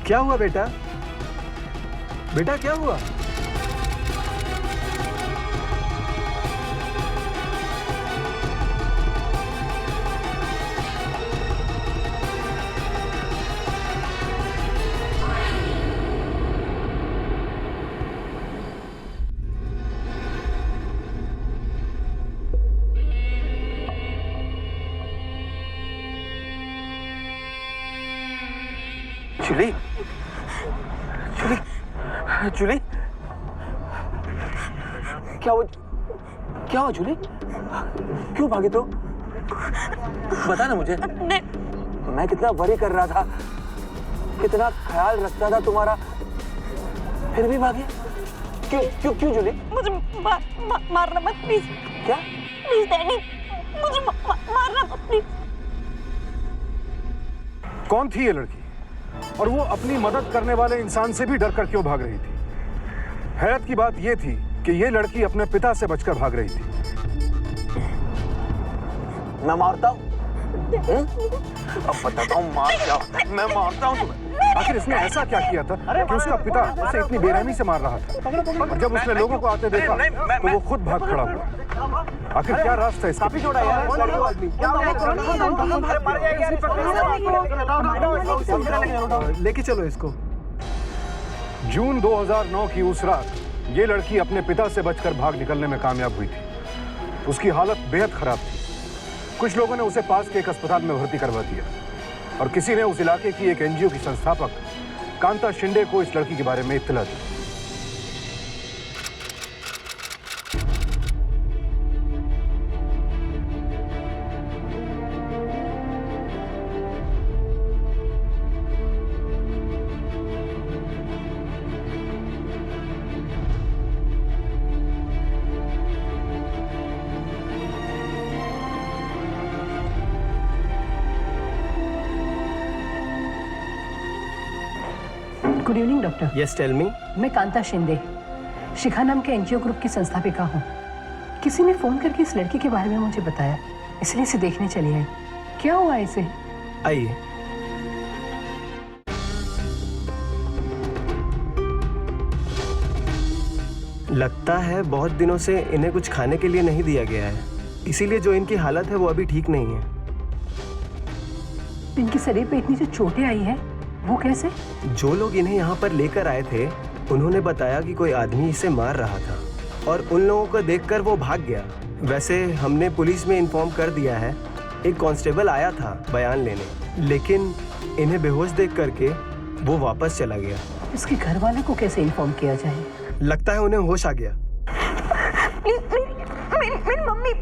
क्या हुआ बेटा? बेटा क्या हुआ? जूली, जूली, जूली, क्या हुआ जूली? क्यों भागी तू? बता ना मुझे। मैं कितना वरी कर रहा था, कितना ख्याल रखता था तुम्हारा, फिर भी भागी? क्यों जूली? मुझे मारना मत प्लीज। क्या? प्लीज डैडी, मुझे मारना मत प्लीज। कौन थी ये लड़की और वो अपनी मदद करने वाले इंसान से भी डरकर क्यों भाग रही थी? हैरत की बात ये थी कि ये लड़की अपने पिता से बचकर भाग रही थी। मैं मारता हूँ? अब बताता हूँ मार क्या होता है। मैं मारता हूँ तुम्हें। आखिर इसने ऐसा क्या किया था कि उसका पिता उसे इतनी बेरहमी से मार रहा था? और जब उसने लोगों को आते देखा तो वो खुद भाग खड़ा हुआ। आखिर क्या राज था इसका? लेके चलो इसको। जून 2009 की उस रात ये लड़की अपने पिता से बचकर भाग निकलने में कामयाब हुई थी। उसकी हालत बेहद खराब थी। कुछ लोगों ने उसे पास के एक अस्पताल में भर्ती करवा दिया और किसी ने उस इलाके की एक एनजीओ की संस्थापक कांता शिंदे को इस लड़की के बारे में इत्तला दी। Good evening doctor. Yes tell me. मैं कांता शिंदे, शिखा नाम के एनजीओ ग्रुप की संस्थापिका हूँ। किसी ने फोन करके इस लड़की के बारे में मुझे बताया, इसलिए इसे देखने चली आई। क्या हुआ इसे? आइए। लगता है बहुत दिनों से इन्हें कुछ खाने के लिए नहीं दिया गया है, इसीलिए जो इनकी हालत है वो अभी ठीक नहीं है। इनके शरीर पे इतनी जो चोटें आई है वो कैसे? जो लोग इन्हें यहाँ पर लेकर आए थे उन्होंने बताया कि कोई आदमी इसे मार रहा था और उन लोगों को देखकर वो भाग गया। वैसे हमने पुलिस में इन्फॉर्म कर दिया है, एक कांस्टेबल आया था बयान लेने, लेकिन इन्हें बेहोश देख करके वो वापस चला गया। इसके घर वाले को कैसे इन्फॉर्म किया जाए? लगता है उन्हें होश आ गया। मेरी मम्मी,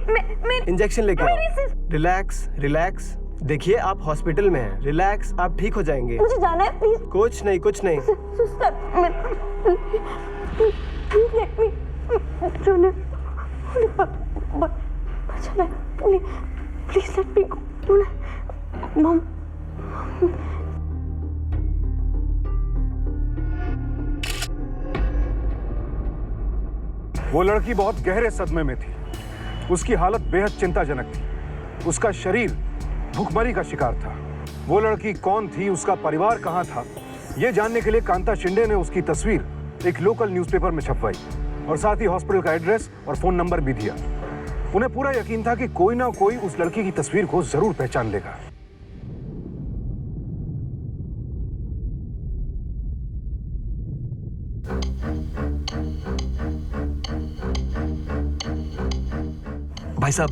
इंजेक्शन लेके आओ। Relax relax. देखिए आप हॉस्पिटल में हैं, रिलैक्स, आप ठीक हो जाएंगे। मुझे जाना है प्लीज। कुछ नहीं कुछ नहीं। सिस्टर, प्लीज लेट मी जाना। प्लीज लेट मी गो। मम, वो लड़की बहुत गहरे सदमे में थी। उसकी हालत बेहद चिंताजनक थी। उसका शरीर भूखमरी का शिकार था। वो लड़की कौन थी, उसका परिवार कहाँ था, ये जानने के लिए कांता शिंदे ने उसकी तस्वीर एक लोकल न्यूज़पेपर में छपवाई और साथ ही हॉस्पिटल का एड्रेस और फोन नंबर भी दिया। उन्हें पूरा यकीन था कि कोई ना कोई उस लड़की की तस्वीर को जरूर पहचान लेगा। भाई साहब,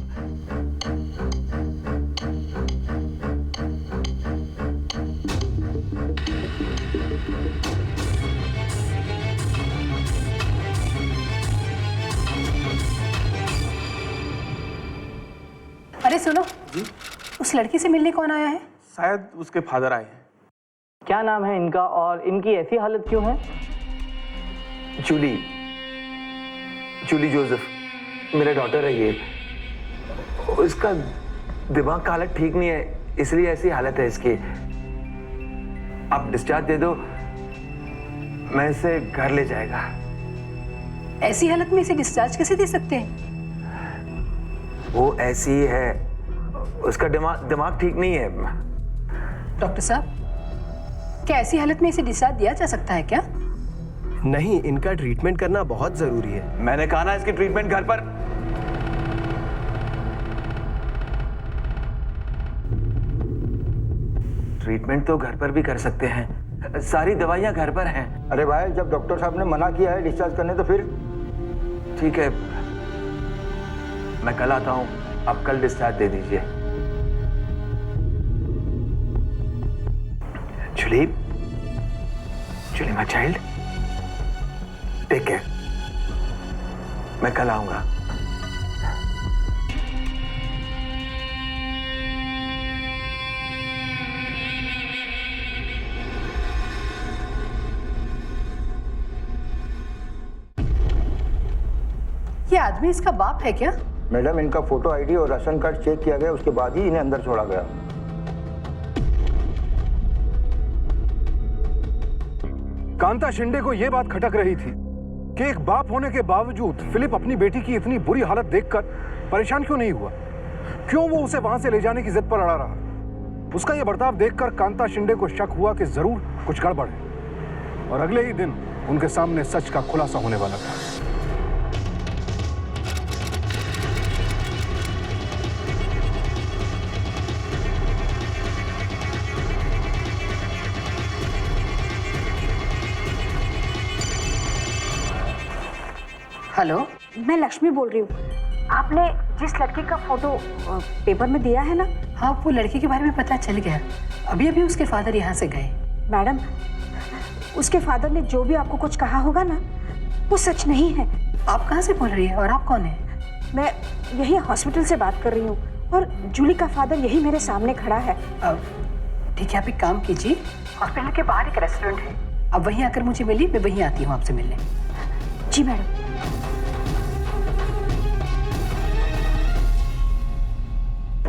अरे सुनो जी, उस लड़की से मिलने कौन आया है? शायद उसके फादर आए हैं। क्या नाम है इनका और इनकी ऐसी हालत क्यों है? जूली, जूली जोसेफ, मेरा डॉटर है ये। इसका दिमाग का हालत ठीक नहीं है, इसलिए ऐसी हालत है इसकी। आप डिस्चार्ज दे दो, मैं इसे घर ले जाएगा। ऐसी हालत में इसे डिस्चार्ज कैसे दे सकते हैं? वो ऐसी ही है, उसका दिमाग ठीक नहीं है। डॉक्टर साहब, क्या ऐसी हालत में इसे डिस्चार्ज दिया जा सकता है क्या? नहीं, इनका ट्रीटमेंट करना बहुत जरूरी है। मैंने कहा ना इसकी ट्रीटमेंट घर पर। ट्रीटमेंट तो घर पर भी कर सकते हैं, सारी दवाइयां घर पर हैं। अरे भाई, जब डॉक्टर साहब ने मना किया है डिस्चार्ज करने तो फिर? ठीक है, मैं कल आता हूं, आप कल डिस्चार्ज दे दीजिए। Julie, Julie my child, take care. मैं कल आऊंगा। ये आदमी इसका बाप है क्या? मैडम, इनका फोटो आईडी और राशन कार्ड चेक किया गया, उसके बाद ही इन्हें अंदर छोड़ा गया। कांता शिंदे को यह बात खटक रही थी कि एक बाप होने के बावजूद फिलिप अपनी बेटी की इतनी बुरी हालत देखकर परेशान क्यों नहीं हुआ? क्यों वो उसे वहां से ले जाने की जिद पर अड़ा रहा? उसका यह बर्ताव देखकर कांता शिंदे को शक हुआ कि जरूर कुछ गड़बड़ है, और अगले ही दिन उनके सामने सच का खुलासा होने वाला था। हेलो, मैं लक्ष्मी बोल रही हूँ। आपने जिस लड़की का फोटो पेपर में दिया है ना? हाँ, वो लड़की के बारे में पता चल गया। अभी अभी उसके फादर यहाँ से गए। मैडम, उसके फादर ने जो भी आपको कुछ कहा होगा ना, वो सच नहीं है। आप कहाँ से बोल रही है और आप कौन है? मैं यही हॉस्पिटल से बात कर रही हूँ और जूली का फादर यही मेरे सामने खड़ा है। ठीक है, आप एक काम कीजिए, हॉस्पिटल के बाहर एक रेस्टोरेंट है, अब वहीं आकर मुझे मिलिए, मैं वहीं आती हूँ आपसे मिलने। जी मैडम।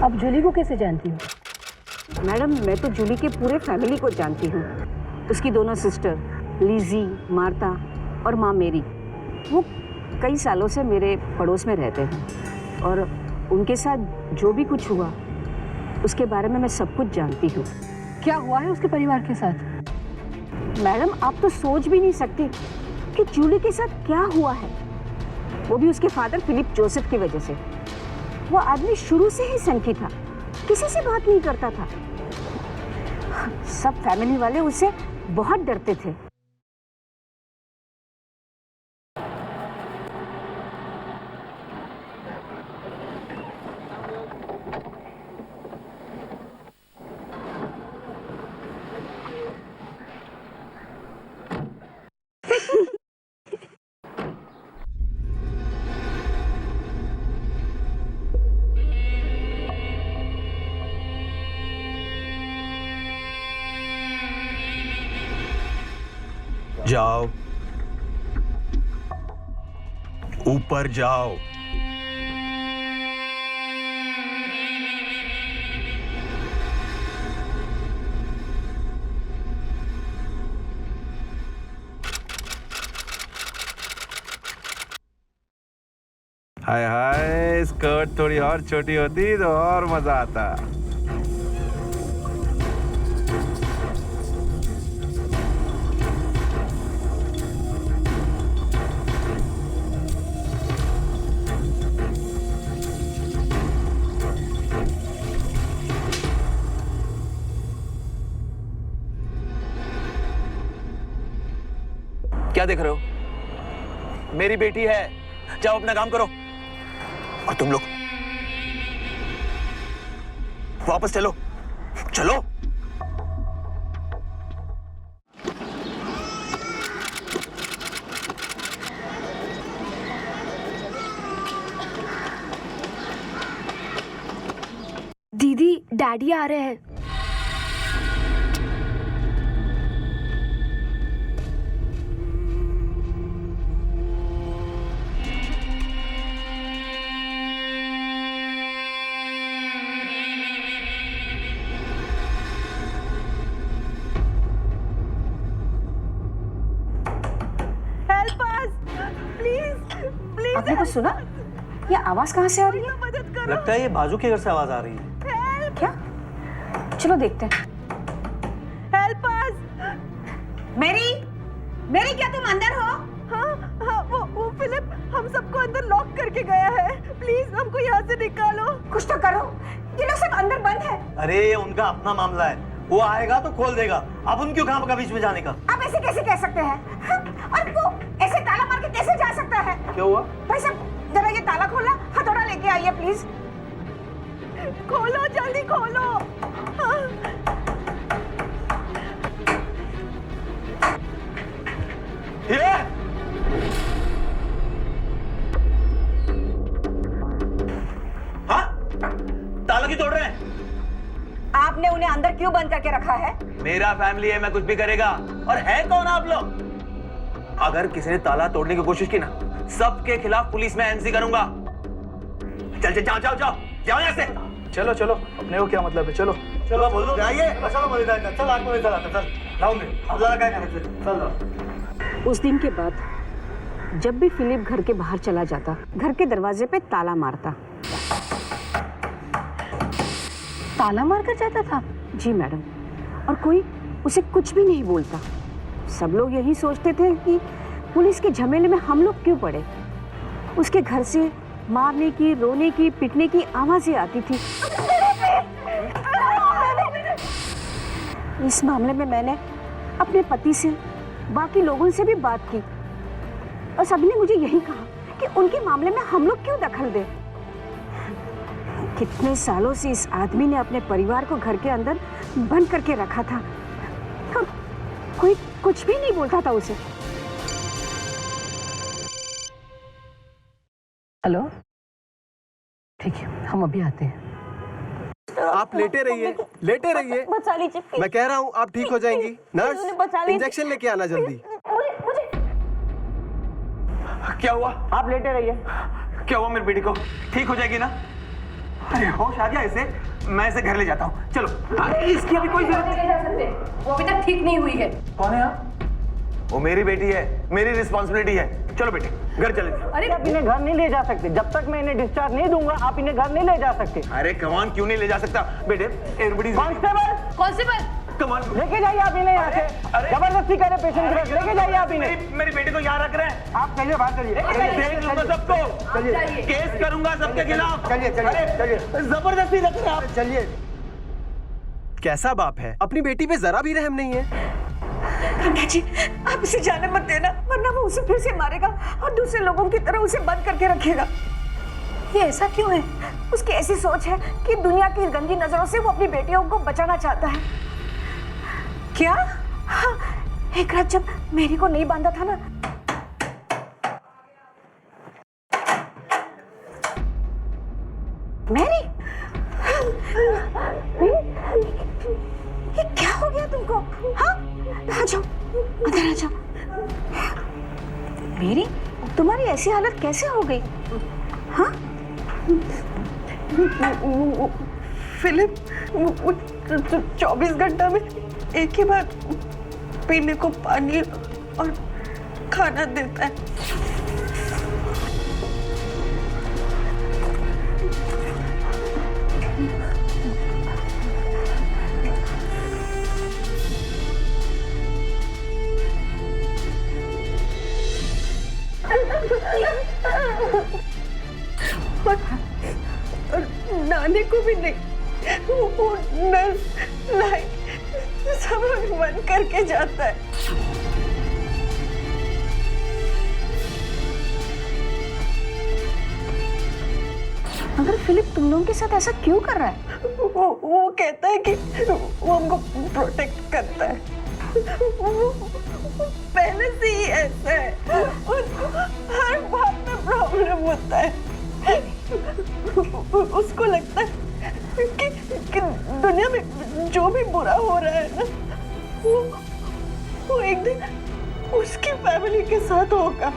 आप जूली को कैसे जानती हो? मैडम, मैं तो जूली के पूरे फैमिली को जानती हूँ। उसकी दोनों सिस्टर लीजी, मार्ता और माँ मेरी, वो कई सालों से मेरे पड़ोस में रहते हैं और उनके साथ जो भी कुछ हुआ उसके बारे में मैं सब कुछ जानती हूँ। क्या हुआ है उसके परिवार के साथ? मैडम, आप तो सोच भी नहीं सकती कि जूली के साथ क्या हुआ है, वो भी उसके फादर फिलिप जोसेफ की वजह से। वो आदमी शुरू से ही सनकी था, किसी से बात नहीं करता था। सब फैमिली वाले उससे बहुत डरते थे। जाओ, ऊपर जाओ। हाय हाय, स्कर्ट थोड़ी और छोटी होती तो और मजा आता। क्या देख रहे हो? मेरी बेटी है, जाओ अपना काम करो। और तुम लोग वापस चलो, चलो। दीदी, डैडी आ रहे हैं। आपने कुछ सुना? ये आवाज कहाँ से आ रही है? लगता है ये बाजू के घर से आवाज आ रही है। क्या? चलो देखते हैं। Help us! मेरी मेरी क्या तुम अंदर हो? हाँ, वो फिलिप हम सबको अंदर लॉक करके गया है। प्लीज हमको यहाँ से निकालो। कुछ तो करो, ये लोग सब अंदर बंद है। अरे ये उनका अपना मामला है, वो आएगा तो खोल देगा। अब उन क्यों काम का बीच में जाने का? आप ऐसे कैसे कह सकते हैं? और वो ऐसे ताला मार के कैसे जा सकता है? क्या हुआ? भाई साहब जरा ये ताला खोलना, हथौड़ा लेके आइए प्लीज। खोलो, जल्दी खोलो। हाँ। ये हाँ, ताला क्यों तोड़ रहे हैं? आपने उन्हें अंदर क्यों बंद करके रखा है? मेरा फैमिली है, मैं कुछ भी करेगा। और है कौन आप लोग? अगर किसी ने ताला तोड़ने की कोशिश की ना, सबके खिलाफ पुलिस में एनसी करूंगा। चल चल, जाओ जाओ जाओ जाओ यहाँ से। चलो चलो, अपने को क्या मतलब है, चलो चलो बोल दो जाइए। चलो बोल दो, चल आग में चला चल लाओ दे। अब लगा क्या कर चल। उस दिन के बाद जब भी फिलिप घर के बाहर चला जाता, घर के दरवाजे पे ताला मारता। ताला मार कर जाता था? जी मैडम, और कोई उसे कुछ भी नहीं बोलता। सब लोग यही सोचते थे कि पुलिस के झमेले में हम लोग क्यों पड़े। उसके घर से मारने की, रोने की, पिटने की आवाजें आती थी। इस मामले में मैंने अपने पति से, बाकी लोगों से भी बात की और सभी ने मुझे यही कहा कि उनके मामले में हम लोग क्यों दखल दें। कितने सालों से इस आदमी ने अपने परिवार को घर के अंदर बंद करके रखा था और कोई कुछ भी नहीं बोलता था उसे। हेलो, ठीक है, हम अभी आते हैं। आप लेटे रहिए, लेटे रहिए। बचा लीजिए। मैं कह रहा हूँ आप ठीक हो जाएंगी। नर्स, इंजेक्शन लेके आना जल्दी। क्या हुआ? आप लेटे रहिए। क्या हुआ मेरी बेटी को? ठीक हो जाएगी ना? अरे होश आ गया इसे, मैं इसे घर ले जाता हूँ। चलो। इसकी अभी कोई जरूरत नहीं जा सकते, वो अभी तक ठीक नहीं हुई है। कौन है आप? वो मेरी बेटी है, मेरी रिस्पॉन्सिबिलिटी है। चलो बेटे घर चले। अरे आप इन्हें घर नहीं ले जा सकते। जब तक मैं इन्हें डिस्चार्ज नहीं दूंगा आप इन्हें घर नहीं ले जा सकते। अरे कमान क्यों नहीं ले जा सकता बेटे? एवरीबॉडी कांस्टेबल, कांस्टेबल, कमान लेके जाइए आप इन्हें यहाँ से। जबरदस्ती करे पेशेंट के लेके जाइए आप इन्हें। मेरी बेटी को यहाँ रख रहे हैं। आप चलिए बाहर चलिए। देख लूंगा सबको, चलिए केस करूंगा सबके खिलाफ। चलिए चलिए चलिए जबरदस्ती रख रहे हैं आप। चलिए। कैसा बाप है, अपनी बेटी पे जरा भी रहम नहीं है। गंगा जी, आप इसे जाने मत देना, वरना वो उसे फिर से मारेगा और दूसरे लोगों की तरह उसे बंद करके रखेगा। ये ऐसा क्यों है? उसकी ऐसी सोच है कि दुनिया की गंदी नजरों से वो अपनी बेटियों को बचाना चाहता है। क्या? हाँ, एक रात जब मेरी को नहीं बांधा था ना, मैरी, ये क्या हो गया तुमको? हाँ, आ जाओ, अंदर आ जाओ। मेरी, तुम्हारी ऐसी हालत कैसे हो गई? हाँ? फिलिप 24 घंटा में एक ही बार पीने को पानी और खाना देता है। और नाने को भी नहीं। वो नल लाइट सब बंद करके जाता है। मगर फिलिप तुम लोगों के साथ ऐसा क्यों कर रहा है? वो कहता है कि वो हमको प्रोटेक्ट करता है। वो पहले से ही ऐसा है, उसको हर बात में प्रॉब्लम होता है। उसको लगता है कि दुनिया में जो भी बुरा हो रहा है ना, वो एक दिन उसकी फैमिली के साथ होगा।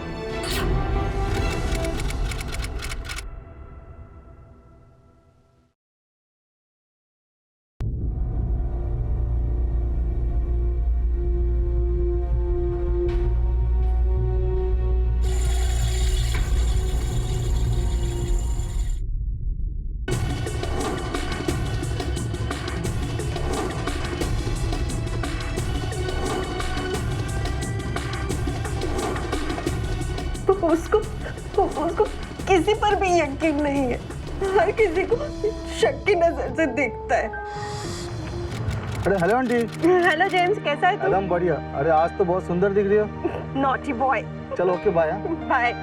उसको किसी पर भी यकीन नहीं है, हर किसी को शक की नजर से देखता है। अरे हेलो आंटी। हेलो जेम्स, कैसा है तू? एकदम बढ़िया। अरे आज तो बहुत सुंदर दिख रही हो। Naughty boy. चलो ओके बाय। बाय।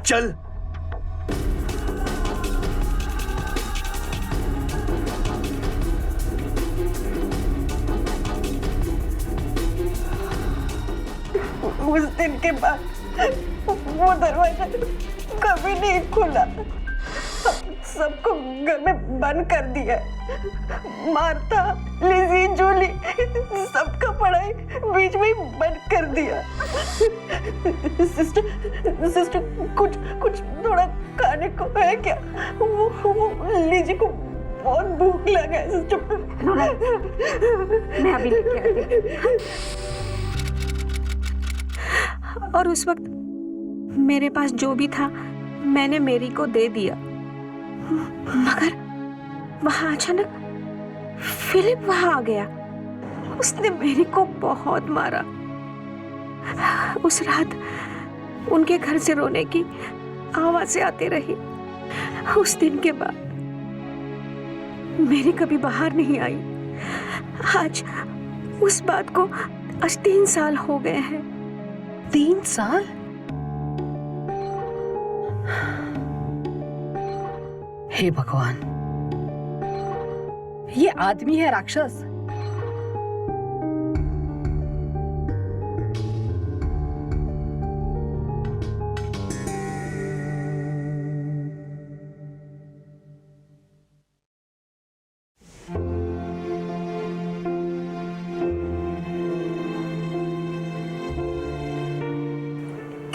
चल। उस दिन के बाद वो दरवाजा कभी नहीं खुला। सबको घर में बंद कर दिया। मार्था, लिजी, जूली, सबका पढ़ाई बीच में ही बंद कर दिया। सिस्टर कुछ थोड़ा खाने को है क्या? वो लिजी को बहुत भूख लगा है सिस्टर। मैं अभी लेके आती हूँ। और उस वक्त मेरे पास जो भी था मैंने मेरी को दे दिया, मगर वहां अचानक फिलिप वहां आ गया। उसने मेरी को बहुत मारा। उस रात उनके घर से रोने की आवाजें आती रही। उस दिन के बाद मेरी कभी बाहर नहीं आई। आज उस बात को आज 3 साल हो गए हैं। 3 साल? हे भगवान, ये आदमी है राक्षस।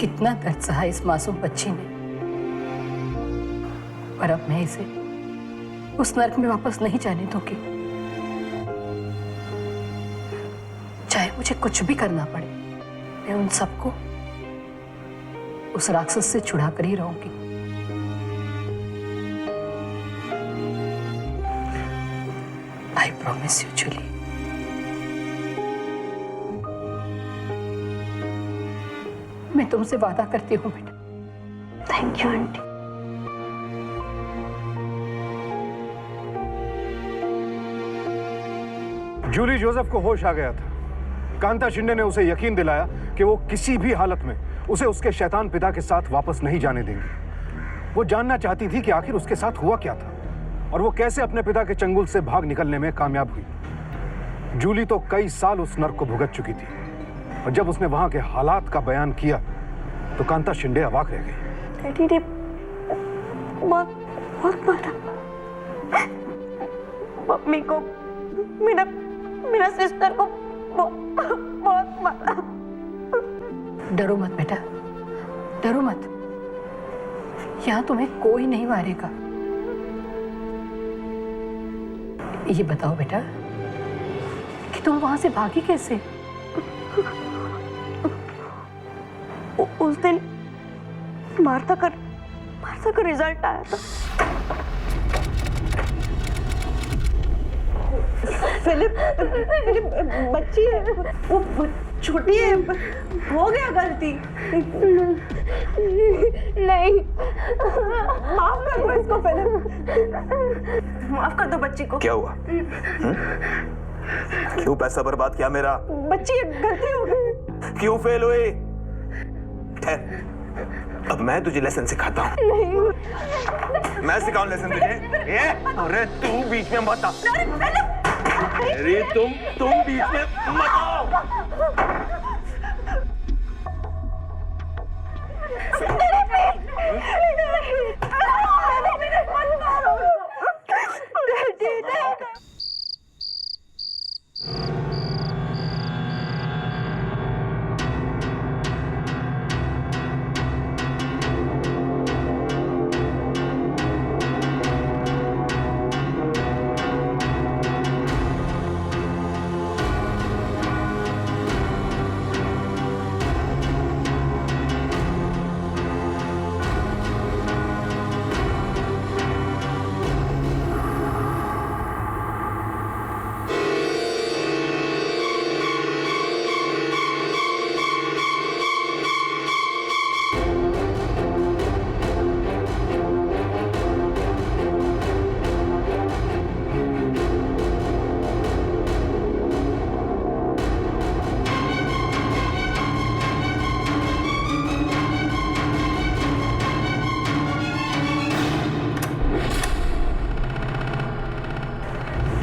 कितना दर्द सहा इस मासूम बच्ची ने, पर अब मैं इसे उस नर्क में वापस नहीं जाने दूंगी। चाहे मुझे कुछ भी करना पड़े, मैं उन सबको उस राक्षस से छुड़ा कर ही रहूंगी। I promise you Julie. मैं तुमसे वादा करती हूँ बेटा। Thank you aunty. Julie Joseph को होश आ गया था। कांता शिंदे ने उसे यकीन दिलाया कि वो किसी भी हालत में उसे उसके शैतान पिता के साथ वापस नहीं जाने देंगे। वो जानना चाहती थी कि आखिर उसके साथ हुआ क्या था और वो कैसे अपने पिता के चंगुल से भाग निकलने में कामयाब हुई। जूली तो कई साल उस नर्क को भुगत चुकी थी और जब उसने वहां के हालात का बयान किया तो कांता शिंदे अवाक रह गई। डैडी ने बहुत मारा। मम्मी को, मेरा सिस्टर को बहुत मारा। डरो मत बेटा, डरो मत। यहां तुम्हें कोई नहीं मारेगा। ये बताओ बेटा कि तुम वहां से भागी कैसे? उस दिन मार्था का रिजल्ट आया था। फिलिप बच्ची है, वो छोटी है, हो गया गलती। नहीं, माफ कर दो इसको फिलिप, माफ कर दो बच्ची को। क्या हुआ? क्यों पैसा बर्बाद किया मेरा? बच्ची गलती हो गई। क्यों फेल हुई? ठहर, अब मैं तुझे लेसन सिखाता हूँ। मैं सिखाऊं लेसन तुझे? ये? अरे तू बीच में मत आ। अरे तुम बीच में मत आओ।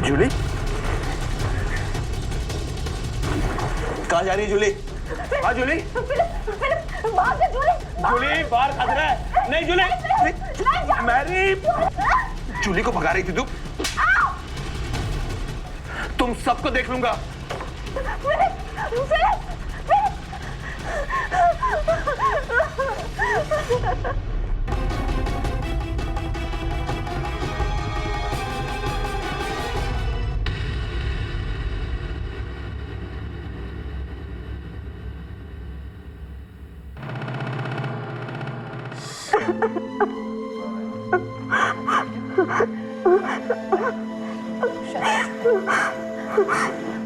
जूली, कहाँ जा रही है जूली? हाँ जूली, जूली बाहर खतरा है। नहीं जूली, मैरी, जूली को भगा रही थी तुम सबको देख लूंगा।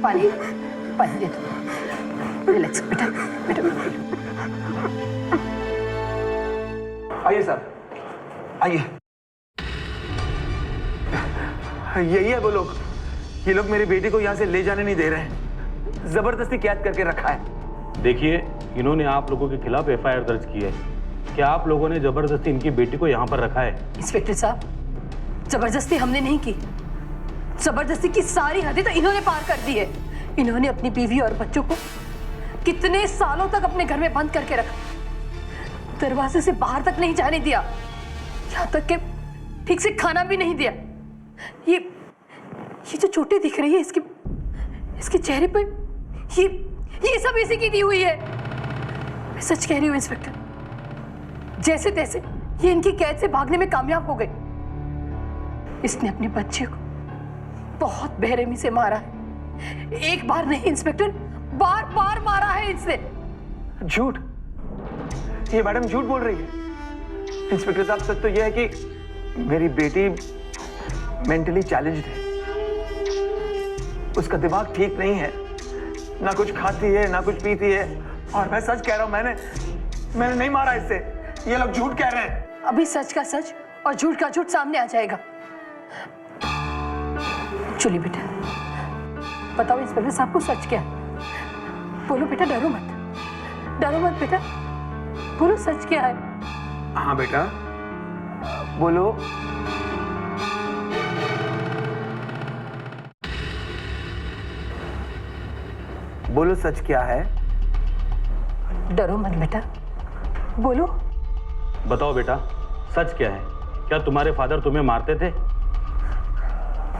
पानी पानी दे दो। रिलैक्स बेटा, बेटा आइए सर, आइए। यही है वो लोग। ये लोग मेरी बेटी को यहाँ से ले जाने नहीं दे रहे हैं, जबरदस्ती कैद करके रखा है। देखिए, इन्होंने आप लोगों के खिलाफ एफआईआर दर्ज की है। क्या आप लोगों ने जबरदस्ती इनकी बेटी को यहाँ पर रखा है? इंस्पेक्टर साहब, जबरदस्ती हमने नहीं की। जबरदस्ती की सारी हदें तो इन्होंने पार कर दी है। इन्होंने अपनी बीवी और बच्चों को कितने सालों तक अपने घर में बंद करके रखा, दरवाजे से बाहर तक नहीं जाने दिया, यहाँ तक कि ठीक से खाना भी नहीं दिया। ये जो चोटें दिख रही है इसके चेहरे पे, ये सब इसी की दी हुई है। मैं सच कह रही हूँ इंस्पेक्टर, जैसे तैसे ये इनकी कैद से भागने में कामयाब हो गई। इसने अपने बच्चे को बहुत बेरहमी से मारा है। एक बार नहीं इंस्पेक्टर, बार बार मारा है इसने। झूठ, ये मैडम झूठ बोल रही है। इंस्पेक्टर साहब, सच तो यह है कि मेरी बेटी मेंटली चैलेंज्ड है। उसका दिमाग ठीक नहीं है, ना कुछ खाती है ना कुछ पीती है। और मैं सच कह रहा हूं, मैंने नहीं मारा इसे। ये लोग झूठ कह रहे हैं। अभी सच का सच और झूठ का झूठ सामने आ जाएगा। चलिए बेटा, बताओ इंस्पेक्टर साहब को सच क्या है? बोलो बेटा, डरो मत बेटा, बोलो सच क्या है? हाँ बेटा, बोलो। बोलो सच क्या है? डरो मत बेटा, बोलो। बताओ बेटा, सच क्या है? क्या तुम्हारे फादर तुम्हें मारते थे?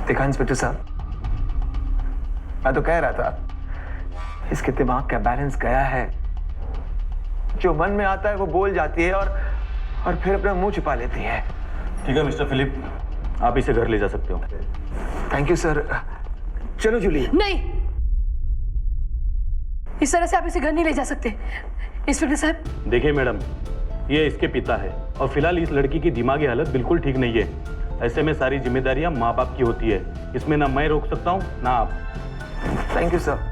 देखा इंस्पेक्टर साहब, मैं तो कह रहा था इसके दिमाग का बैलेंस गया है। जो मन में आता है वो बोल जाती है और फिर अपना मुंह छुपा लेती है। ठीक है मिस्टर फिलिप, आप इसे घर ले जा सकते हो। Thank you sir. चलो जूली। नहीं, इस तरह से आप इसे घर नहीं ले जा सकते इंस्पेक्टर साहब। देखिए मैडम, ये इसके पिता है और फिलहाल इस लड़की की दिमागी हालत बिल्कुल ठीक नहीं है। ऐसे में सारी जिम्मेदारियां माँ बाप की होती है। इसमें ना मैं रोक सकता हूँ ना आप। Thank you sir.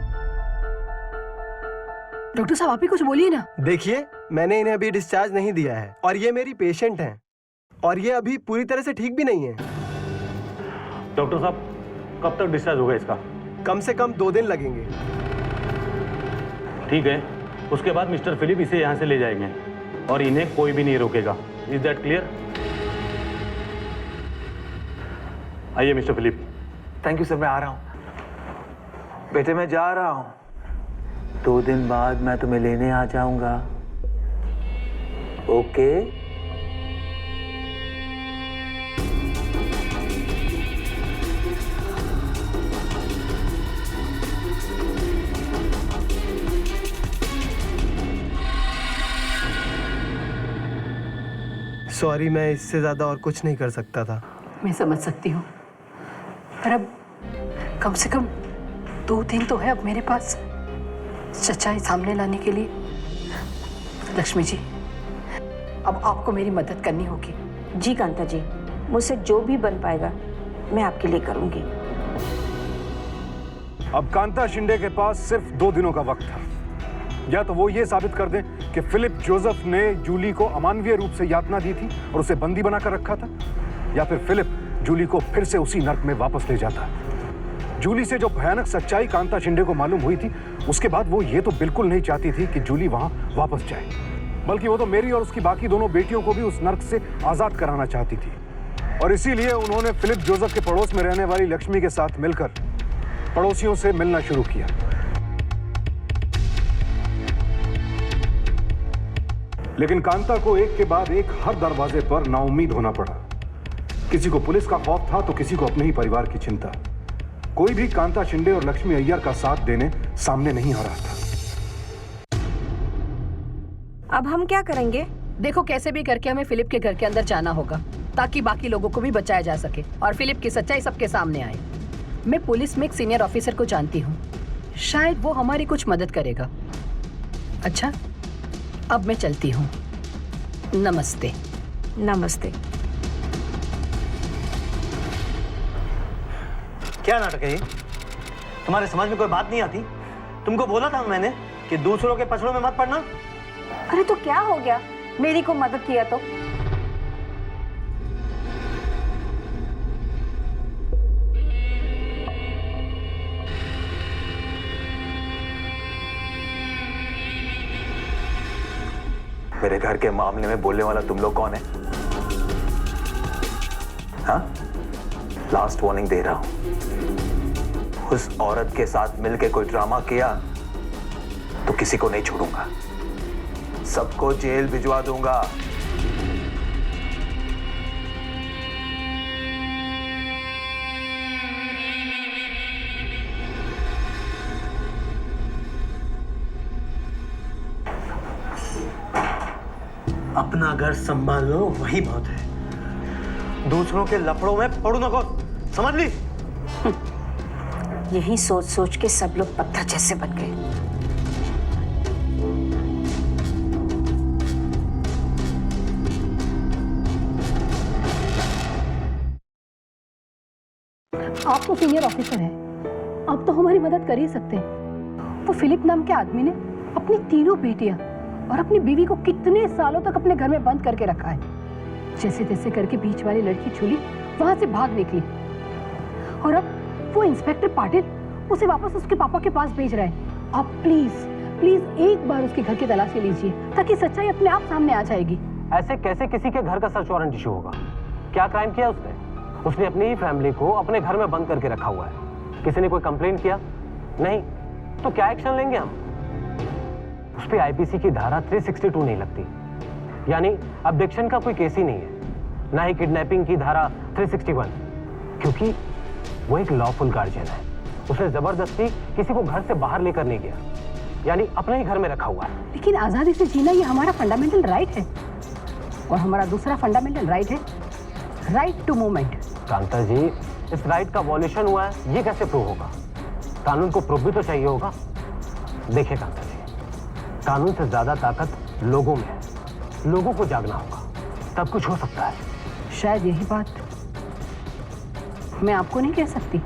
डॉक्टर साहब, आप ही कुछ बोलिए ना। देखिए, मैंने इन्हें अभी डिस्चार्ज नहीं दिया है और ये मेरी पेशेंट हैं और ये अभी पूरी तरह से ठीक भी नहीं है। डॉक्टर साहब, कब तक डिस्चार्ज होगा इसका? कम से कम 2 दिन लगेंगे। ठीक है, उसके बाद मिस्टर फिलिप इसे यहाँ से ले जाएंगे और इन्हें कोई भी नहीं रोकेगा। Is that clear? आइए mister Philip. Thank you sir, मैं आ रहा हूँ। बेटे मैं जा रहा हूँ, 2 दिन बाद मैं तुम्हें लेने आ जाऊंगा। ओके? सॉरी, मैं इससे ज्यादा और कुछ नहीं कर सकता था। मैं समझ सकती हूँ, पर अब कम से कम 2 दिन तो है अब मेरे पास सच्चाई सामने लाने के लिए। लक्ष्मी जी, अब आपको मेरी मदद करनी होगी। जी कांता जी, मुझसे जो भी बन पाएगा मैं आपके लिए करूंगी। अब कांता शिंदे के पास सिर्फ 2 दिनों का वक्त था। या तो वो ये साबित कर दें कि फिलिप जोसेफ ने जूली को अमानवीय रूप से यातना दी थी और उसे बंदी बनाकर रखा था, या फिर फिलिप जूली को फिर से उसी नर्क में वापस ले जाता। जूली से जो भयानक सच्चाई कांता शिंदे को मालूम हुई थी, उसके बाद वो ये तो बिल्कुल नहीं चाहती थी कि जूली वहां वापस जाए, बल्कि वो तो मेरी और उसकी बाकी दोनों बेटियों को भी उस नर्क से आजाद कराना चाहती थी। और इसीलिए उन्होंने फिलिप जोसेफ के पड़ोस में रहने वाली लक्ष्मी के साथ मिलकर पड़ोसियों से मिलना शुरू किया। लेकिन कांता को एक के बाद एक हर दरवाजे पर नाउम्मीद होना पड़ा। किसी को पुलिस का खौफ था तो किसी को अपने ही परिवार की चिंता। कोई भी कांता शिंदे और लक्ष्मी अय्यर का साथ देने सामने नहीं आ रहा था। अब हम क्या करेंगे? देखो, कैसे भी करके हमें फिलिप के घर के अंदर जाना होगा ताकि बाकी लोगों को भी बचाया जा सके और फिलिप की सच्चाई सबके सामने आए। मैं पुलिस में एक सीनियर ऑफिसर को जानती हूँ, शायद वो हमारी कुछ मदद करेगा। अच्छा, अब मैं चलती हूँ। नमस्ते। नमस्ते। क्या नाटक है ये? तुम्हारे समझ में कोई बात नहीं आती? तुमको बोला था मैंने कि दूसरों के पछड़ों में मत पड़ना। अरे तो क्या हो गया, मेरी को मदद किया तो? मेरे घर के मामले में बोलने वाला तुम लोग कौन है? हाँ? लास्ट वार्निंग दे रहा हूं। उस औरत के साथ मिलके कोई ड्रामा किया तो किसी को नहीं छोड़ूंगा, सबको जेल भिजवा दूंगा। अपना घर संभाल लो, वही बहुत है। दूसरों के लफड़ों में पड़ो नको, समझ ली? यही सोच सोच के सब लोग पत्थर जैसे बन गए। आप तो सीनियर ऑफिसर हैं, आप तो हमारी मदद कर ही सकते हैं। वो फिलिप नाम के आदमी ने अपनी तीनों बेटियां और अपनी बीवी को कितने सालों तक अपने घर में बंद करके रखा है। जैसे तैसे करके बीच वाली लड़की जूली वहां से भाग निकली और अब वो इंस्पेक्टर पाटिल उसे वापस उसके पापा के पास भेज रहे हैं। आप प्लीज प्लीज एक बार उसके घर की तलाशी लीजिए ताकि सच्चाई अपने आप सामने आ जाएगी। ऐसे कैसे किसी के घर का सर्च वारंट इशू होगा? क्या क्राइम किया उसने? उसने अपनी ही फैमिली को अपने घर में बंद करके रखा हुआ है। किसी ने कोई कंप्लेन किया? नहीं। तो क्या एक्शन लेंगे हम? उस पे आईपीसी की धारा 362 नहीं लगती, यानी अब्डक्शन का कोई केस ही नहीं है, ना ही किडनैपिंग की धारा 361, क्योंकि वो एक लॉफुल गार्जियन है। उसने जबरदस्ती किसी को घर से बाहर लेकर नहीं गया, यानी अपने ही घर में रखा हुआ है। लेकिन आजादी से जीना ये हमारा फंडामेंटल राइट है, और हमारा दूसरा फंडामेंटल राइट है राइट टू मूवमेंट। कांता जी, इस राइट का वॉल्यूशन हुआ है, ये कैसे प्रूव होगा? कानून को प्रूफ भी तो चाहिए होगा। देखिए कांता जी, कानून से ज्यादा ताकत लोगों में है। लोगों को जागना होगा, तब कुछ हो सकता है। शायद यही बात मैं आपको नहीं कह सकती।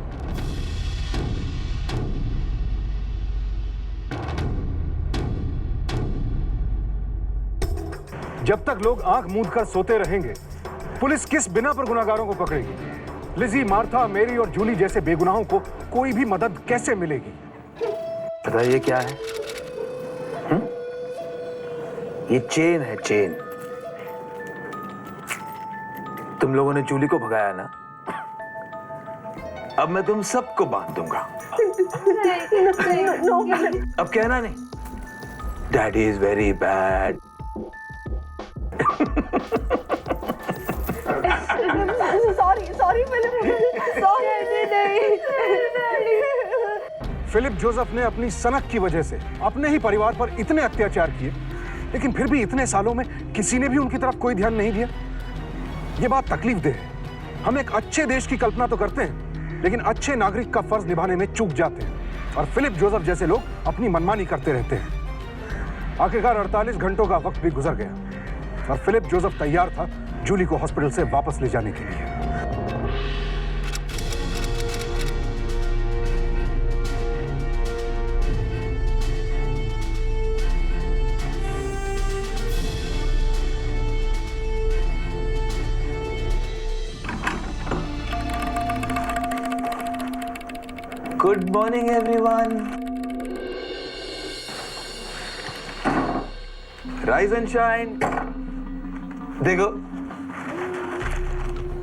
जब तक लोग आंख मूंद कर सोते रहेंगे, पुलिस किस बिना पर गुनाहगारों को पकड़ेगी? लिजी, मार्था, मेरी और जूली जैसे बेगुनाहों को कोई भी मदद कैसे मिलेगी? पता है ये क्या है? ये चेन है, चेन। तुम लोगों ने जूली को भगाया ना, अब मैं तुम सबको बांध दूंगा। अब कहना नहीं, daddy is very bad. Philip Joseph ने अपनी सनक की वजह से अपने ही परिवार पर इतने अत्याचार किए, लेकिन फिर भी इतने सालों में किसी ने भी उनकी तरफ कोई ध्यान नहीं दिया। यह बात तकलीफदेह है। हम एक अच्छे देश की कल्पना तो करते हैं, लेकिन अच्छे नागरिक का फर्ज निभाने में चूक जाते हैं, और फिलिप जोसेफ जैसे लोग अपनी मनमानी करते रहते हैं। आखिरकार 48 घंटों का वक्त भी गुजर गया और फिलिप जोसेफ तैयार था जूली को हॉस्पिटल से वापस ले जाने के लिए। Good morning everyone. Rise and shine. देखो,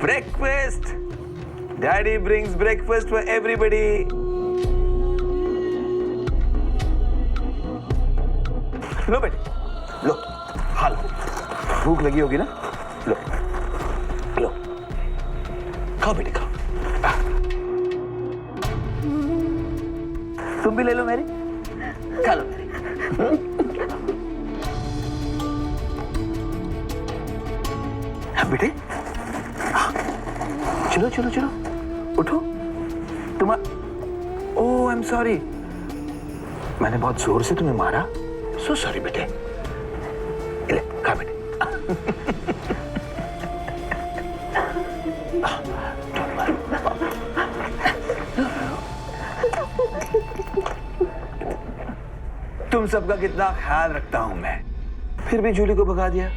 breakfast. Daddy brings breakfast for everybody. लो बेटे, लो, खा लो। भूख लगी होगी ना? लो, लो, खाओ बेटे खाओ। तुम भी ले लो मेरी, खा लो मेरी। बेटे, चलो चलो चलो, उठो। ओह आई एम सॉरी, मैंने बहुत जोर से तुम्हें मारा। सो सॉरी बेटे। ले खा बेटे। तुम सबका कितना ख्याल रखता हूं मैं, फिर भी जूली को भगा दिया।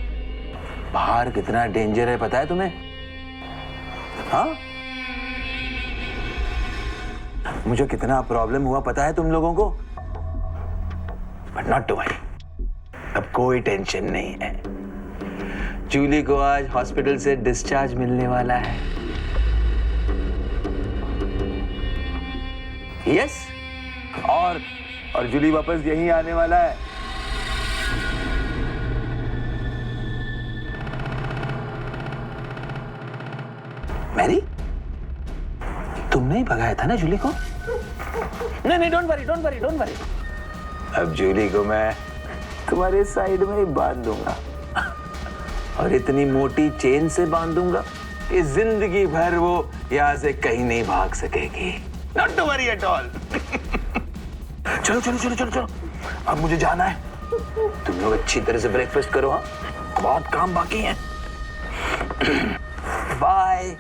बाहर कितना डेंजर है पता है तुम्हें? हाँ, मुझे कितना प्रॉब्लम हुआ पता है तुम लोगों को? बट नॉट टू वरी, अब कोई टेंशन नहीं है। जूली को आज हॉस्पिटल से डिस्चार्ज मिलने वाला है। यस, और जूली वापस यहीं आने वाला है। मैरी, तुमने ही भगाया था ना जूली को? नहीं, don't worry, don't worry, don't worry. अब जूली को मैं तुम्हारे साइड में ही बांध दूंगा, और इतनी मोटी चेन से बांध दूंगा कि जिंदगी भर वो यहां से कहीं नहीं भाग सकेगी। Not to worry at all. चलो चलो चलो चलो चलो, अब मुझे जाना है। तुम लोग अच्छी तरह से ब्रेकफास्ट करो, हाँ, बहुत काम बाकी है। बाय।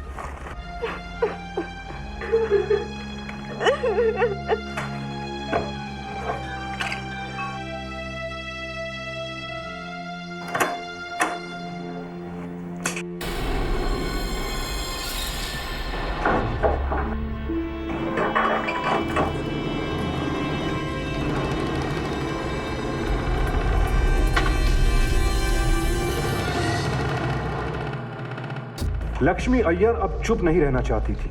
लक्ष्मी अय्यर अब चुप नहीं रहना चाहती थी।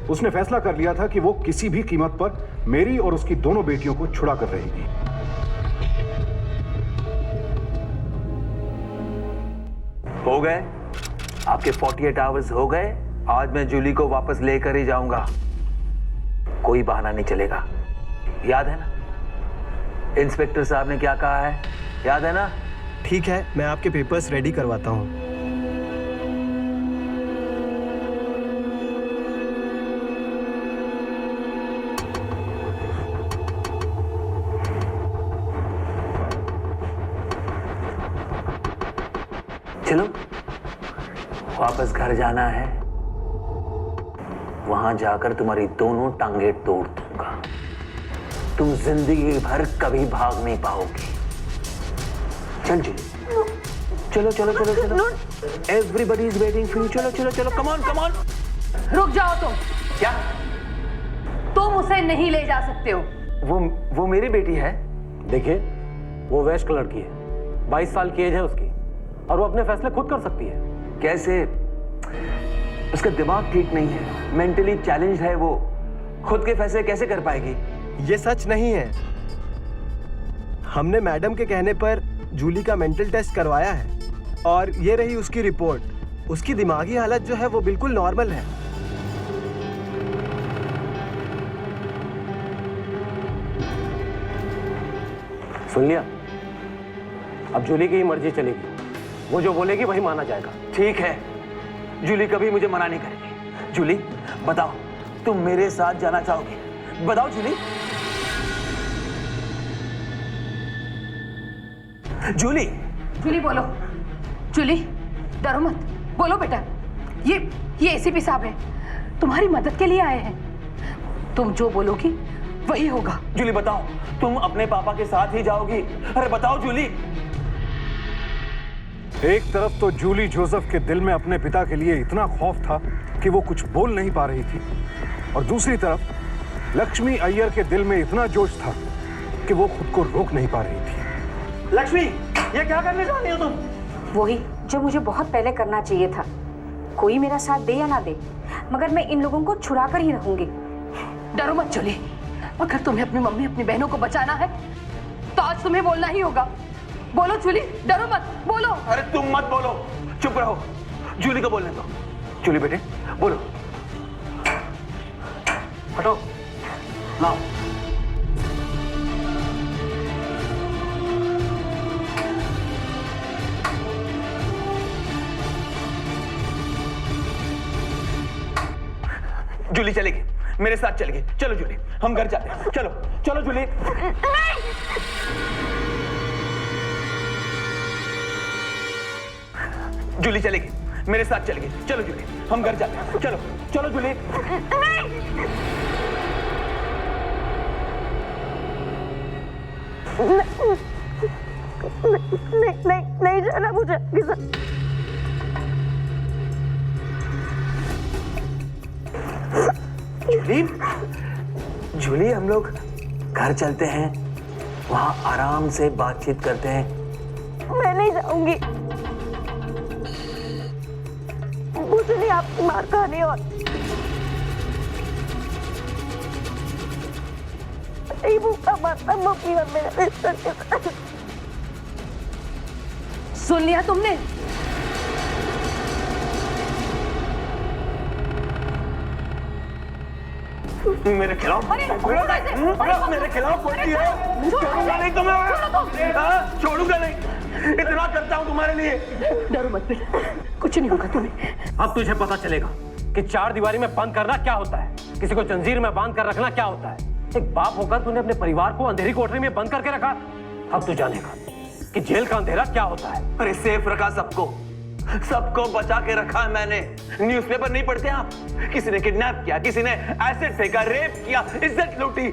उसने फैसला कर लिया था कि वो किसी भी कीमत पर मेरी और उसकी दोनों बेटियों को छुड़ा कर रहेगी। हो गए आपके 48 आवर्स हो गए। आज मैं जूली को वापस लेकर ही जाऊंगा, कोई बहाना नहीं चलेगा। याद है ना इंस्पेक्टर साहब ने क्या कहा है? याद है ना? ठीक है, मैं आपके पेपर्स रेडी करवाता हूँ। चलो, वापस घर जाना है। वहां जाकर तुम्हारी दोनों टांगे तोड़ दूंगा। तुम जिंदगी भर कभी भाग नहीं पाओगी। चल जी, चलो चलो चलो चलो, everybody is waiting for you. चलो चलो चलो, कम ऑन कम ऑन। रुक जाओ तुम। क्या? तुम उसे नहीं ले जा सकते हो। वो मेरी बेटी है। देखिए, वो वैश्य लड़की है, 22 साल की एज है उसकी, और वो अपने फैसले खुद कर सकती है। कैसे? उसका दिमाग ठीक नहीं है, मेंटली चैलेंज्ड है वो। खुद के फैसले कैसे कर पाएगी? ये सच नहीं है। हमने मैडम के कहने पर जूली का मेंटल टेस्ट करवाया है, और ये रही उसकी रिपोर्ट। उसकी दिमागी हालत जो है वो बिल्कुल नॉर्मल है। सुन लिया? अब जूली की ही मर्जी चलेगी, वो जो बोलेगी वही माना जाएगा। ठीक है, जूली कभी मुझे मना नहीं करेगी। जूली बताओ, तुम मेरे साथ जाना चाहोगी? बताओ जूली। जूली, जूली बोलो। जूली डरो मत, बोलो बेटा। ये एसीपी साहब है, तुम्हारी मदद के लिए आए हैं। तुम जो बोलोगी वही होगा। जूली बताओ, तुम अपने पापा के साथ ही जाओगी? अरे बताओ जूली। एक तरफ तो जूली जोसेफ के दिल में अपने पिता के लिए इतना खौफ था कि वो कुछ बोल नहीं पा रही थी, और दूसरी तरफ लक्ष्मी अय्यर के दिल में इतना जोश था कि वो खुद को रोक नहीं पा रही थी। लक्ष्मी, ये क्या करने जा रही हो तुम? वही जो मुझे बहुत पहले करना चाहिए था, कोई मेरा साथ दे या ना दे, मगर मैं इन लोगों को छुड़ा कर ही रहूंगी। डरो मत जूली, अगर तुम्हें अपनी मम्मी अपनी बहनों को बचाना है तो आज तुम्हें बोलना ही होगा। बोलो जूली, डरो मत, बोलो। अरे तुम मत बोलो, चुप रहो, जूली को बोलने दो। जूली बेटे बोलो। हटो, लाओ। जूली चलेगी, मेरे साथ चलेगी। चलो जूली, हम घर जाते हैं। चलो चलो जूली। जूली चलेगी, मेरे साथ चलेगी। चलो जूली, हम घर जाते हैं। चलो चलो जूली। नहीं जाना मुझे आपके साथ। जूली, जूली हम लोग घर चलते हैं, वहां आराम से बातचीत करते हैं। मैं नहीं जाऊंगी, मुझे नहीं आपकी मार खानी। और नहीं भूखा मरता मम्मी और मेरे सिस्टर के साथ। सुन लिया तुमने? मेरे खिलाफ मेरे खिलाफ बोलती है। छोड़ूंगा नहीं तुम्हें, छोड़ूंगा नहीं। इतना करता हूँ तुम्हारे लिए। डरो मत बेटा, कुछ नहीं होगा तुम्हें। अब तुझे पता चलेगा कि चार दीवारी में बंद करना क्या होता है, किसी को जंजीर में बांध कर रखना क्या होता है। एक बाप होकर तूने अपने परिवार को अंधेरी कोठरी में बंद करके रखा। अब तू जानेगा कि जेल का अंधेरा क्या होता है। अरे सेफ रखा सबको, सबको बचा के रखा है मैंने। न्यूज़पेपर नहीं पढ़ते आप? किसी ने किडनैप किया, किसी ने एसिड फेंका, रेप किया, इज्जत लूटी।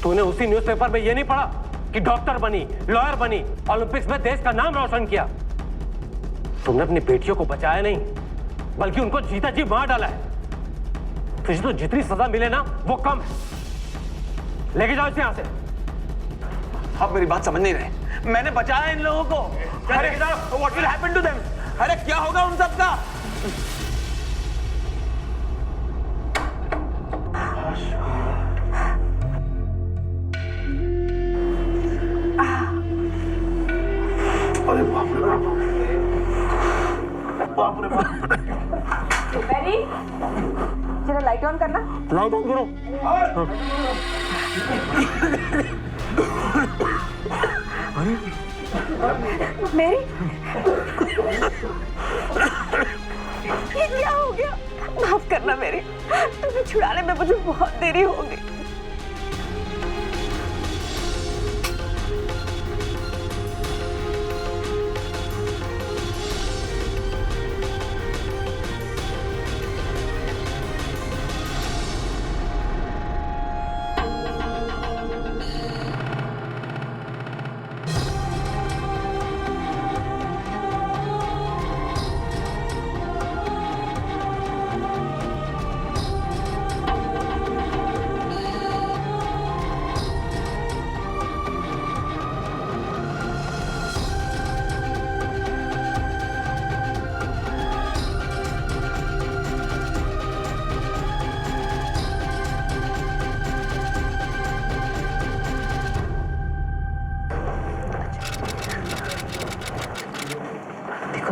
तूने उसी न्यूज़पेपर में ये नहीं पढ़ा कि डॉक्टर बनी, लॉयर बनी, ओलंपिक्स में देश का नाम रोशन किया। तुमने अपनी बेटियों को बचाया नहीं, बल्कि उनको जीता जी मार डाला है। तुझे तो जितनी सजा मिले ना वो कम है। लेके जाओ इसे यहां से। आप मेरी बात समझ नहीं रहे। मैंने बचाया इन लोगों को। अरे what will happen to them? अरे क्या होगा उन सबका? अरे बाप रे बाप, बाप रे बाप। मैरी, जरा लाइट ऑन करना। लाइट ऑन करो। मेरी, ये क्या हो गया? माफ करना मेरी, तुम्हें छुड़ाने में मुझे बहुत देरी होगी।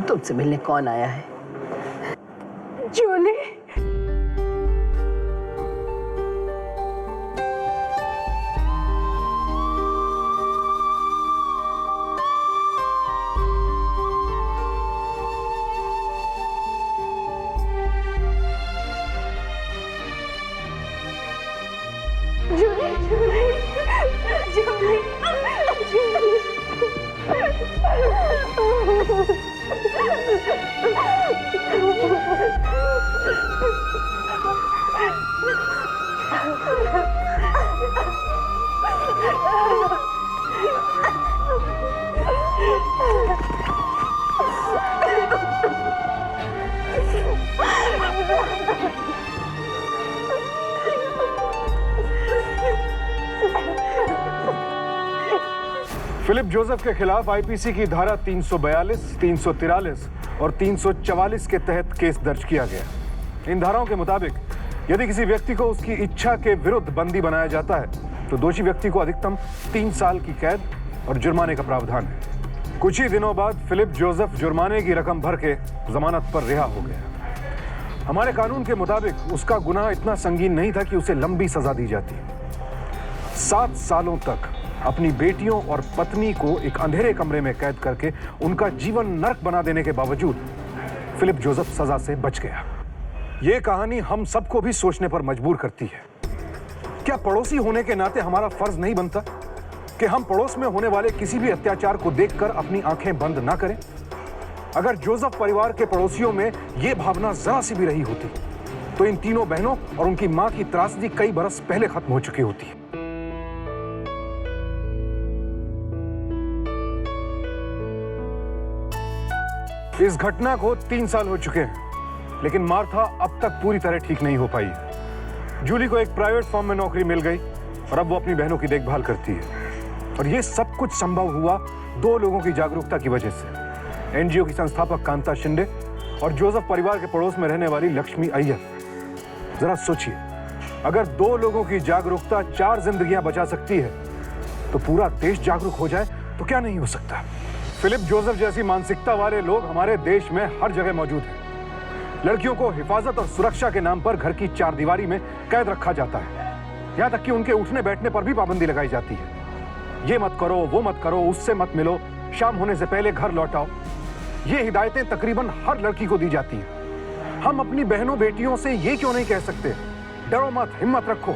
तुमसे मिलने कौन आया है? जूली, जूली, फिलिप जोसेफ के खिलाफ आईपीसी की धारा 342, 343 और 344 के तहत केस दर्ज किया गया। इन धाराओं के मुताबिक यदि किसी व्यक्ति को उसकी इच्छा के विरुद्ध बंदी बनाया जाता है तो दोषी व्यक्ति को अधिकतम 3 साल की कैद और जुर्माने का प्रावधान है। कुछ ही दिनों बाद फिलिप जोसेफ जुर्माने की रकम भर के जमानत पर रिहा हो गया। हमारे कानून के मुताबिक उसका गुनाह इतना संगीन नहीं था कि उसे लंबी सजा दी जाती। 7 सालों तक अपनी बेटियों और पत्नी को एक अंधेरे कमरे में कैद करके उनका जीवन नर्क बना देने के बावजूद फिलिप जोसेफ सजा से बच गया। यह कहानी हम सबको भी सोचने पर मजबूर करती है। क्या पड़ोसी होने के नाते हमारा फर्ज नहीं बनता कि हम पड़ोस में होने वाले किसी भी अत्याचार को देखकर अपनी आंखें बंद ना करें? अगर जोसेफ परिवार के पड़ोसियों में यह भावना जरा सी भी रही होती तो इन तीनों बहनों और उनकी मां की त्रासदी कई बरस पहले खत्म हो चुकी होती। इस घटना को 3 साल हो चुके हैं, लेकिन मार्था अब तक पूरी तरह ठीक नहीं हो पाई। जूली को एक प्राइवेट फर्म में नौकरी मिल गई और अब वो अपनी बहनों की देखभाल करती है। और ये सब कुछ संभव हुआ 2 लोगों की जागरूकता की वजह से, एनजीओ की संस्थापक कांता शिंदे और जोसेफ परिवार के पड़ोस में रहने वाली लक्ष्मी अय्यर। जरा सोचिए, अगर 2 लोगों की जागरूकता 4 जिंदगियां बचा सकती है तो पूरा देश जागरूक हो जाए तो क्या नहीं हो सकता। फिलिप जोसेफ जैसी मानसिकता वाले लोग हमारे देश में हर जगह मौजूद हैं। लड़कियों को हिफाजत और सुरक्षा के नाम पर घर की 4 दीवारी में कैद रखा जाता है। यहाँ तक कि उनके उठने बैठने पर भी पाबंदी लगाई जाती है। ये मत करो, वो मत करो, उससे मत मिलो, शाम होने से पहले घर लौटाओ। ये हिदायतें तकरीबन हर लड़की को दी जाती हैं। हम अपनी बहनों बेटियों से ये क्यों नहीं कह सकते, डरो मत, हिम्मत रखो,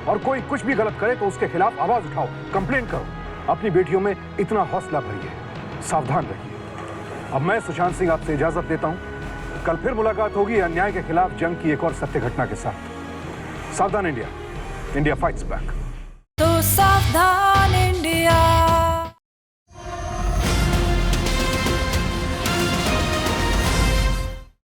और कोई कुछ भी गलत करे तो उसके खिलाफ आवाज उठाओ, कंप्लेंट करो। अपनी बेटियों में इतना हौसला भरिए, सावधान रहिए। अब मैं सुशांत सिंह आपसे इजाजत लेता हूं। कल फिर मुलाकात होगी अन्याय के खिलाफ जंग की एक और सत्य घटना के साथ। सावधान इंडिया, इंडिया फाइट्स बैक। तो सावधान इंडिया।